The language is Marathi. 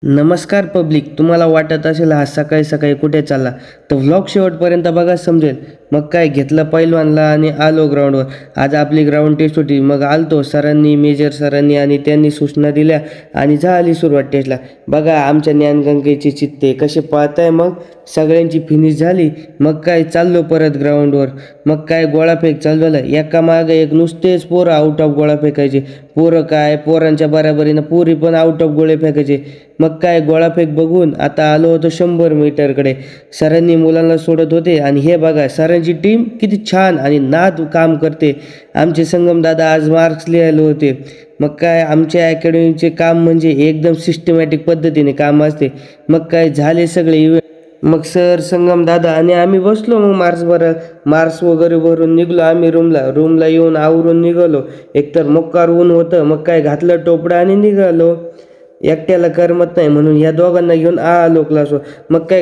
नमस्कार पब्लिक. तुम्हाला वाटत असेल हा सकाळी सकाळी कुठे चालला, तर व्लॉग शेवटपर्यंत बघा समजेल. मग काय घेतलं पैलवानला आणि आलो ग्राउंडवर. आज आपली ग्राउंड टेस्ट होती. मग आलतो सरांनी, मेजर सरांनी आणि त्यांनी सूचना दिल्या आणि झाली सुरुवात टेस्टला. बघा आमच्या ज्ञानगंगेचे चित्ते कसे पळताय. मग सगळ्यांची फिनिश झाली. मग काय चाललो परत ग्राउंडवर. मग काय गोळाफेक चालू झालं. एका मागं एक नुसतेच पोरं आउट ऑफ गोळा फेकायचे. पोरं काय पोरांच्या बराबरीनं पोरी पण आउट ऑफ गोळे फेकायचे. मग काय गोळाफेक बघून आता आलो होतो 100 मीटरकडे. सरांनी मुलांना सोडत होते आणि हे बघा सरांची टीम किती छान आणि नाद काम करते. आमचे संगम दादा आज मार्क्स लिहायला होते. मग काय आमच्या अकॅडमीचे काम म्हणजे एकदम सिस्टमॅटिक पद्धतीने काम असते. मग काय झाले सगळे इव्हेंट. मग सर, संगम दादा आणि आम्ही बसलो. मग मार्क्स वगैरे भरून निघलो आम्ही रूमला येऊन आवरून निघालो. एकतर मोक्कार ऊन होतं. मग काय घातलं टोपडं आणि निघालो. एकट्याला करमत नाही म्हणून या दोघांना घेऊन आलो क्लासवर. मग काय